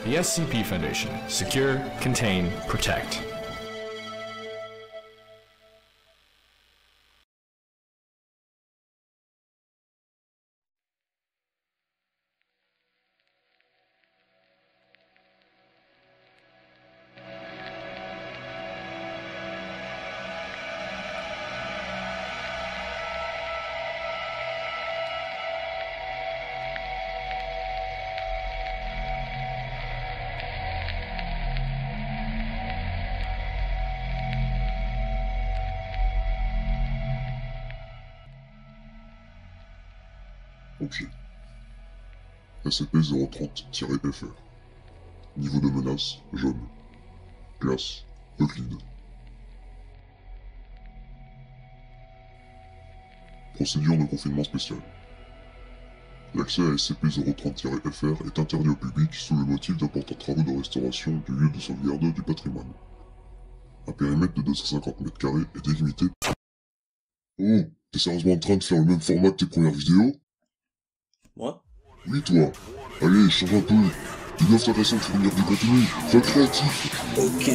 The SCP Foundation. Secure, contain, protect. Objet. SCP-030-FR. Niveau de menace, jaune. Classe, Euclide. Procédure de confinement spécial. L'accès à SCP-030-FR est interdit au public sous le motif d'importants travaux de restauration du lieu de sauvegarde du patrimoine. Un périmètre de 250 m² est délimité. Oh, t'es sérieusement en train de faire le même format que tes premières vidéos? Moi? Oui, toi. Allez, change un peu. Ils doivent t'intéresser de fournir du contenu. Sois créatif. Ok.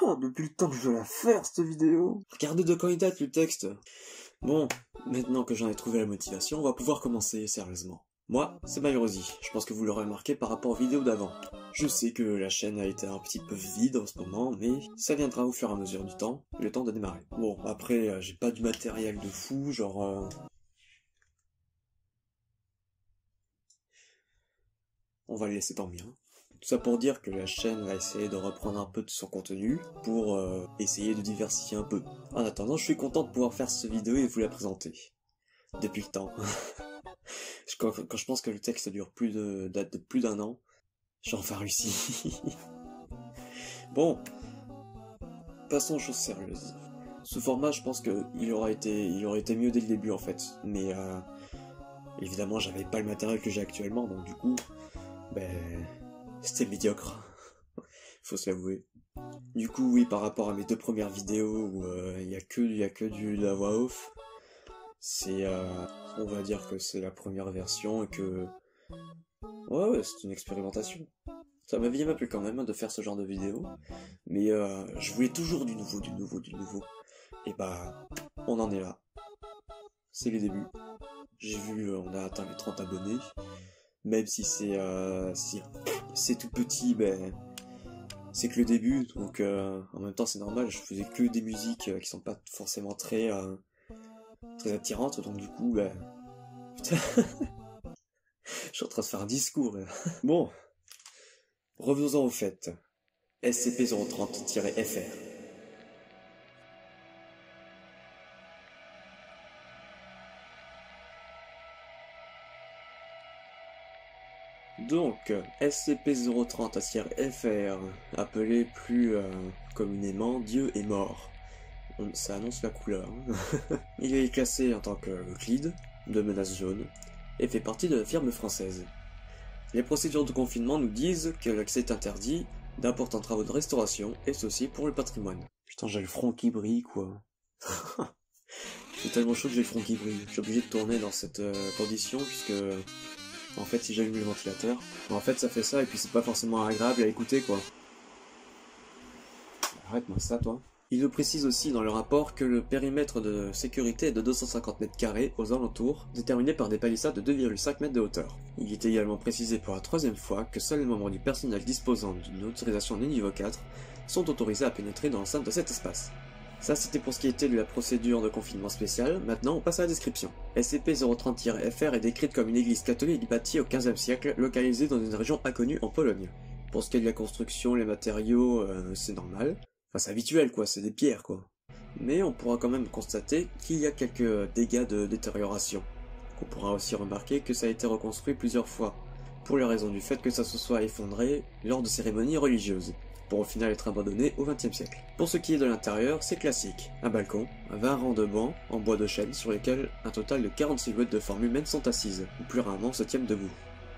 Oh, depuis le temps que je veux la faire, cette vidéo. Regardez de quand il date, le texte. Bon, maintenant que j'en ai trouvé la motivation, on va pouvoir commencer sérieusement. Moi, c'est Myrosi. Je pense que vous l'aurez remarqué par rapport aux vidéos d'avant. Je sais que la chaîne a été un petit peu vide en ce moment, mais ça viendra au fur et à mesure du temps, le temps de démarrer. Bon, après, j'ai pas du matériel de fou, genre... On va le laisser tant bien. Tout ça pour dire que la chaîne va essayer de reprendre un peu de son contenu pour essayer de diversifier un peu. En attendant, je suis content de pouvoir faire cette vidéo et vous la présenter. Depuis le temps. Quand je pense que le texte date de plus d'un an, j'ai enfin réussi. Bon, passons aux choses sérieuses. Ce format, je pense qu'il aurait été mieux dès le début en fait. Mais évidemment, j'avais pas le matériel que j'ai actuellement, donc du coup, c'était médiocre. Faut se l'avouer. Du coup, oui, par rapport à mes deux premières vidéos où il y a que de la voix off, on va dire que c'est la première version et que ouais, c'est une expérimentation. Ça m'avait plu quand même de faire ce genre de vidéo, mais je voulais toujours du nouveau. Et on en est là. C'est les débuts. J'ai vu, on a atteint les 30 abonnés, même si c'est tout petit, c'est que le début, donc en même temps c'est normal, je faisais que des musiques qui sont pas forcément très attirantes, donc du coup, putain, je suis en train de faire un discours. Bon, revenons-en au fait. SCP-030-FR. Donc, SCP-030-FR, appelé plus communément Dieu est mort. Ça annonce la couleur. Il est classé en tant que Euclide, de menace jaune, et fait partie de la firme française. Les procédures de confinement nous disent que l'accès est interdit, d'importants travaux de restauration, et ceci pour le patrimoine. Putain, j'ai le front qui brille, quoi. C'est tellement chaud que j'ai le front qui brille. Je suis obligé de tourner dans cette condition, puisque... En fait, si j'allume le ventilateur, en fait ça fait ça et puis c'est pas forcément agréable à écouter quoi. Arrête-moi ça toi. Il nous précise aussi dans le rapport que le périmètre de sécurité est de 250 m² aux alentours, déterminé par des palissades de 2,5 m de hauteur. Il est également précisé pour la troisième fois que seuls les membres du personnel disposant d'une autorisation de niveau 4 sont autorisés à pénétrer dans l'enceinte de cet espace. Ça c'était pour ce qui était de la procédure de confinement spécial, maintenant on passe à la description. SCP-030-FR est décrite comme une église catholique bâtie au XVe siècle, localisée dans une région inconnue en Pologne. Pour ce qui est de la construction, les matériaux, c'est normal. Enfin c'est habituel quoi, c'est des pierres quoi. Mais on pourra quand même constater qu'il y a quelques dégâts de détérioration. On pourra aussi remarquer que ça a été reconstruit plusieurs fois. pour la raison du fait que ça se soit effondré lors de cérémonies religieuses, pour au final être abandonné au XXe siècle. Pour ce qui est de l'intérieur, c'est classique. Un balcon, 20 rangs de bancs en bois de chêne sur lesquels un total de 40 silhouettes de formes humaines sont assises, ou plus rarement se tiennent debout.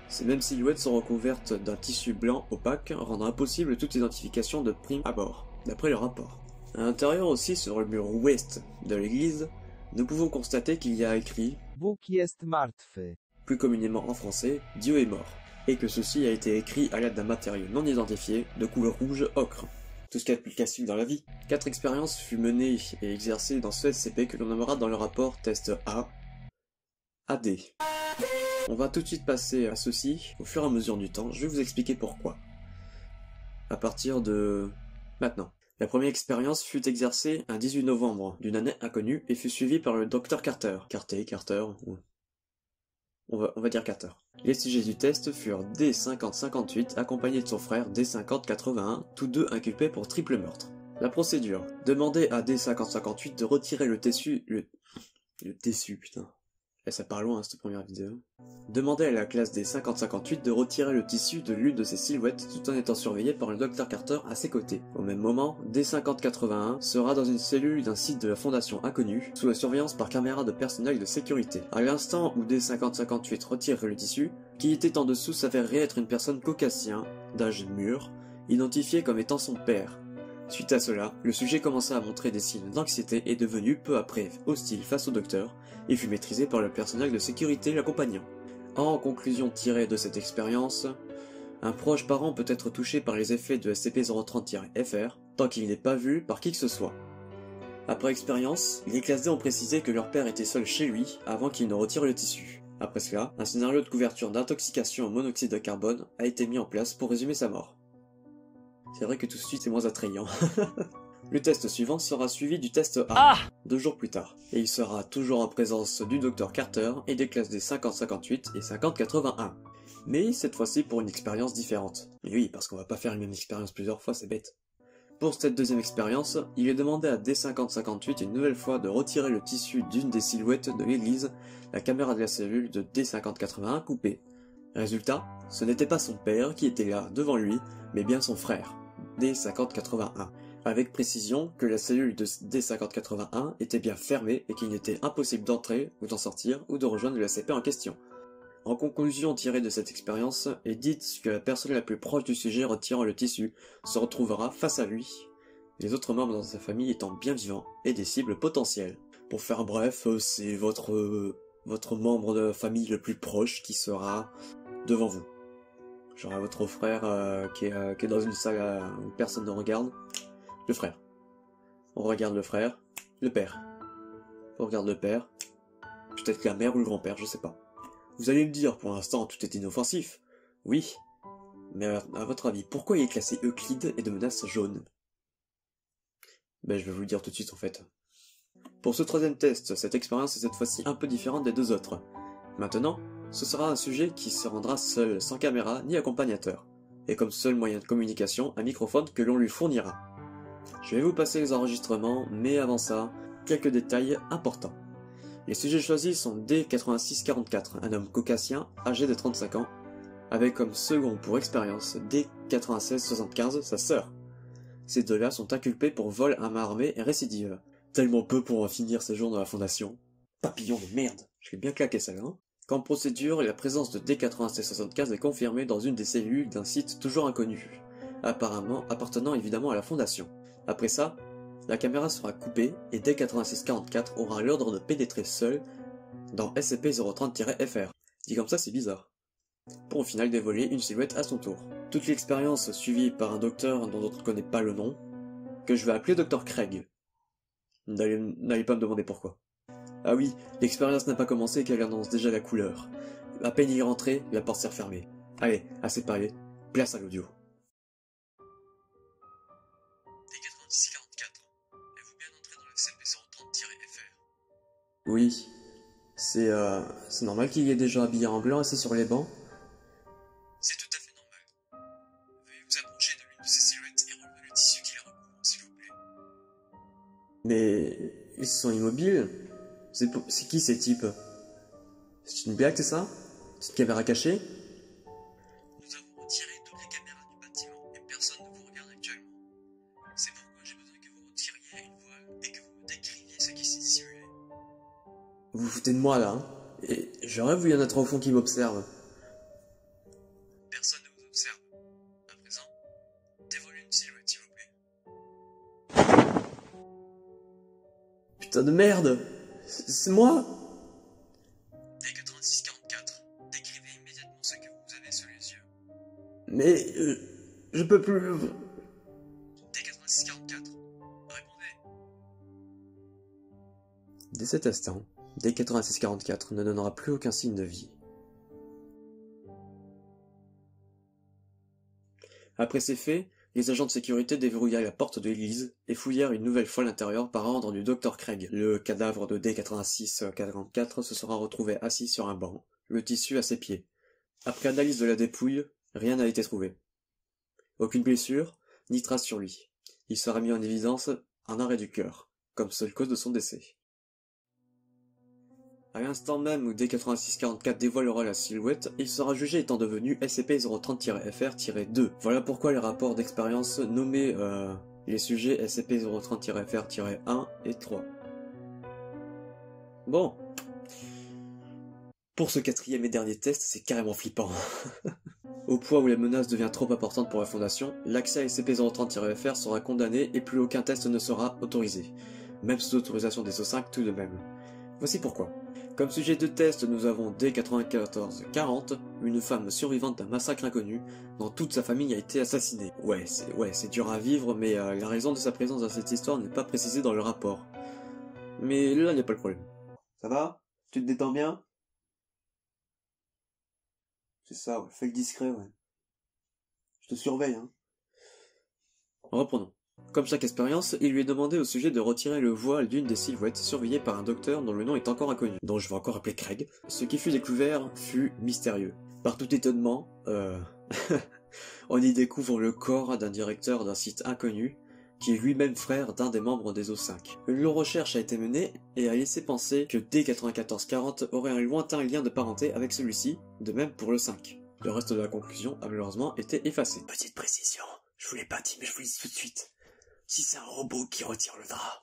Ces mêmes silhouettes sont recouvertes d'un tissu blanc opaque, rendant impossible toute identification de prime abord, d'après le rapport. À l'intérieur aussi, sur le mur ouest de l'église, nous pouvons constater qu'il y a écrit « Bóg jest martwy ». Plus communément en français, Dieu est mort, et que ceci a été écrit à l'aide d'un matériau non identifié de couleur rouge ocre. Tout ce qu'il y a de plus classique dans la vie. 4 expériences furent menées et exercées dans ce SCP que l'on nommera dans le rapport test A, AD. On va tout de suite passer à ceci, au fur et à mesure du temps, je vais vous expliquer pourquoi. À partir de... maintenant. La première expérience fut exercée un 18 novembre d'une année inconnue et fut suivie par le Dr Carter. Carter, on va dire Carter. Les sujets du test furent D5058 accompagné de son frère D5081, tous deux inculpés pour triple meurtre. La procédure. Demander à D5058 de retirer le tissu... Le tissu, putain. Et ça part loin, cette première vidéo. Demander à la classe des 5058 de retirer le tissu de l'une de ses silhouettes tout en étant surveillé par le Dr Carter à ses côtés. Au même moment, D5081 sera dans une cellule d'un site de la Fondation Inconnue, sous la surveillance par caméra de personnel de sécurité. À l'instant où D5058 retire le tissu, qui était en dessous s'avérerait être une personne caucasien, d'âge mûr, identifiée comme étant son père. Suite à cela, le sujet commença à montrer des signes d'anxiété et devenu peu après hostile face au docteur, et fut maîtrisé par le personnel de sécurité l'accompagnant. En conclusion tirée de cette expérience, un proche parent peut être touché par les effets de SCP-030-FR tant qu'il n'est pas vu par qui que ce soit. Après expérience, les classes D ont précisé que leur père était seul chez lui avant qu'il ne retire le tissu. Après cela, un scénario de couverture d'intoxication au monoxyde de carbone a été mis en place pour résumer sa mort. C'est vrai que tout de suite c'est moins attrayant. Le test suivant sera suivi du test A, 2 jours plus tard, et il sera toujours en présence du Dr Carter et des classes des 5058 et 5081. Mais cette fois-ci pour une expérience différente. Et oui, parce qu'on va pas faire une même expérience plusieurs fois, c'est bête. Pour cette deuxième expérience, il est demandé à D5058 une nouvelle fois de retirer le tissu d'une des silhouettes de l'église, la caméra de la cellule de D5081 coupée. Résultat, ce n'était pas son père qui était là devant lui, mais bien son frère, D5081. Avec précision que la cellule de D5081 était bien fermée et qu'il était impossible d'entrer ou d'en sortir ou de rejoindre le SCP en question. En conclusion tirée de cette expérience, est dite que la personne la plus proche du sujet retirant le tissu se retrouvera face à lui, les autres membres dans sa famille étant bien vivants et des cibles potentielles. Pour faire bref, c'est votre membre de famille le plus proche qui sera devant vous. Genre votre frère qui est dans une salle où personne ne regarde. Le frère. On regarde le frère. Le père. On regarde le père. Peut-être la mère ou le grand-père, je sais pas. Vous allez me dire, pour l'instant, tout est inoffensif. Oui. Mais à votre avis, pourquoi il est classé Euclide et de menace jaune? Ben, je vais vous le dire tout de suite, en fait. Pour ce troisième test, cette expérience est cette fois-ci un peu différente des deux autres. Maintenant, ce sera un sujet qui se rendra seul, sans caméra ni accompagnateur. Et comme seul moyen de communication, un microphone que l'on lui fournira. Je vais vous passer les enregistrements, mais avant ça, quelques détails importants. Les sujets choisis sont D8644, un homme caucasien, âgé de 35 ans, avec comme second pour expérience D9675, sa sœur. Ces deux-là sont inculpés pour vol à main armée et récidive. Tellement peu pour en finir ses jours dans la fondation. Papillon de merde, je l'ai bien claqué celle-là, hein. Qu'en procédure, la présence de D9675 est confirmée dans une des cellules d'un site toujours inconnu, appartenant évidemment à la fondation. Après ça, la caméra sera coupée et D8644 aura l'ordre de pénétrer seul dans SCP-030-FR. Dit comme ça, c'est bizarre. Pour au final dévoiler une silhouette à son tour. Toute l'expérience suivie par un docteur dont on ne connaît pas le nom, que je vais appeler Dr Craig. N'allez pas me demander pourquoi. Ah oui, l'expérience n'a pas commencé qu'elle annonce déjà la couleur. À peine y rentrer, la porte s'est refermée. Allez, assez parlé, place à l'audio. D8644, êtes-vous bien entré dans le SCP-030-FR? Oui, c'est normal qu'il y ait des gens habillés en blanc assis sur les bancs. C'est tout à fait normal. Veuillez vous approcher de l'une de ces silhouettes et relever le tissu qui les recouvre, s'il vous plaît. Mais ils sont immobiles. C'est qui ces types? C'est une blague, c'est ça? C'est une caméra cachée? Vous vous foutez de moi là, hein? Et j'aurais vu y en a trois au fond qui m'observent. Personne ne vous observe. À présent, dévoilez une silhouette, s'il vous plaît. Putain de merde! C'est moi? D8644, décrivez immédiatement ce que vous avez sous les yeux. Mais je peux plus. D8644, répondez. Dès cet instant, D8644 ne donnera plus aucun signe de vie. Après ces faits, les agents de sécurité déverrouillèrent la porte de l'église et fouillèrent une nouvelle fois l'intérieur par ordre du Dr Craig. Le cadavre de D8644 se sera retrouvé assis sur un banc, le tissu à ses pieds. Après analyse de la dépouille, rien n'a été trouvé. Aucune blessure, ni trace sur lui. Il sera mis en évidence un arrêt du cœur, comme seule cause de son décès. À l'instant même où D8644 dévoilera la silhouette, il sera jugé étant devenu SCP-030-FR-2. Voilà pourquoi les rapports d'expérience nommaient les sujets SCP-030-FR-1 et 3. Bon. Pour ce quatrième et dernier test, c'est carrément flippant. Au point où la menace devient trop importante pour la Fondation, l'accès à SCP-030-FR sera condamné et plus aucun test ne sera autorisé. Même sous autorisation des O5 tout de même. Voici pourquoi. Comme sujet de test, nous avons D9440, une femme survivante d'un massacre inconnu, dont toute sa famille a été assassinée. Ouais, c'est dur à vivre, mais la raison de sa présence dans cette histoire n'est pas précisée dans le rapport. Mais là, il n'y a pas le problème. Ça va? Tu te détends bien? C'est ça, ouais, fais le discret, ouais. Je te surveille, hein. Reprenons. Comme chaque expérience, il lui est demandé au sujet de retirer le voile d'une des silhouettes surveillées par un docteur dont le nom est encore inconnu, dont je vais encore appeler Craig. Ce qui fut découvert fut mystérieux. Par tout étonnement, on y découvre le corps d'un directeur d'un site inconnu, qui est lui-même frère d'un des membres des O5. Une longue recherche a été menée et a laissé penser que D9440 aurait un lointain lien de parenté avec celui-ci, de même pour le 5. Le reste de la conclusion a malheureusement été effacé. Petite précision, je vous l'ai pas dit mais je vous le dis tout de suite. Si c'est un robot qui retire le drap,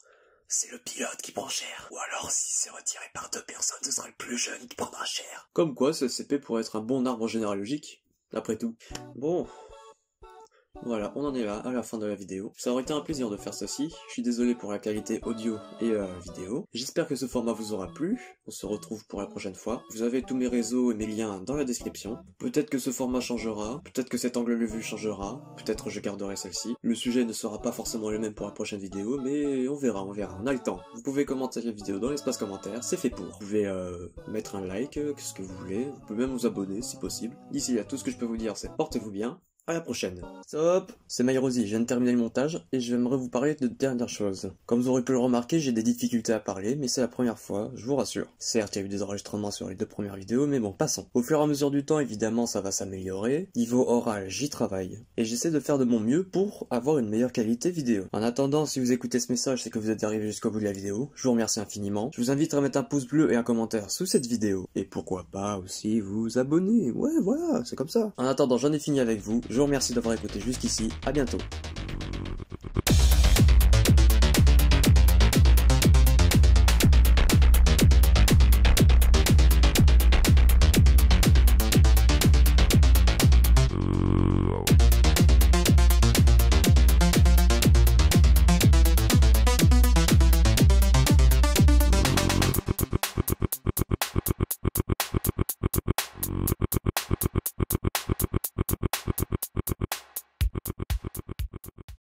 c'est le pilote qui prend cher. Ou alors si c'est retiré par deux personnes, ce sera le plus jeune qui prendra cher. Comme quoi, ce SCP pourrait être un bon arbre généalogique, après tout. Bon... Voilà, on en est là, à la fin de la vidéo. Ça aurait été un plaisir de faire ceci, je suis désolé pour la qualité audio et vidéo. J'espère que ce format vous aura plu, on se retrouve pour la prochaine fois. Vous avez tous mes réseaux et mes liens dans la description. Peut-être que ce format changera, peut-être que cet angle de vue changera, peut-être je garderai celle-ci. Le sujet ne sera pas forcément le même pour la prochaine vidéo, mais on verra, on a le temps. Vous pouvez commenter la vidéo dans l'espace commentaire, c'est fait pour. Vous pouvez mettre un like, ce que vous voulez, vous pouvez même vous abonner si possible. D'ici là, tout ce que je peux vous dire c'est portez-vous bien. À la prochaine. Stop! C'est Myrosi, je viens de terminer le montage et j'aimerais vous parler de dernières choses. Comme vous aurez pu le remarquer, j'ai des difficultés à parler, mais c'est la première fois, je vous rassure. Certes, il y a eu des enregistrements sur les deux premières vidéos, mais bon, passons. Au fur et à mesure du temps, évidemment, ça va s'améliorer. Niveau oral, j'y travaille. Et j'essaie de faire de mon mieux pour avoir une meilleure qualité vidéo. En attendant, si vous écoutez ce message, c'est que vous êtes arrivé jusqu'au bout de la vidéo. Je vous remercie infiniment. Je vous invite à mettre un pouce bleu et un commentaire sous cette vidéo. Et pourquoi pas aussi vous abonner. Ouais, voilà, c'est comme ça. En attendant, j'en ai fini avec vous. Je vous remercie d'avoir écouté jusqu'ici, à bientôt.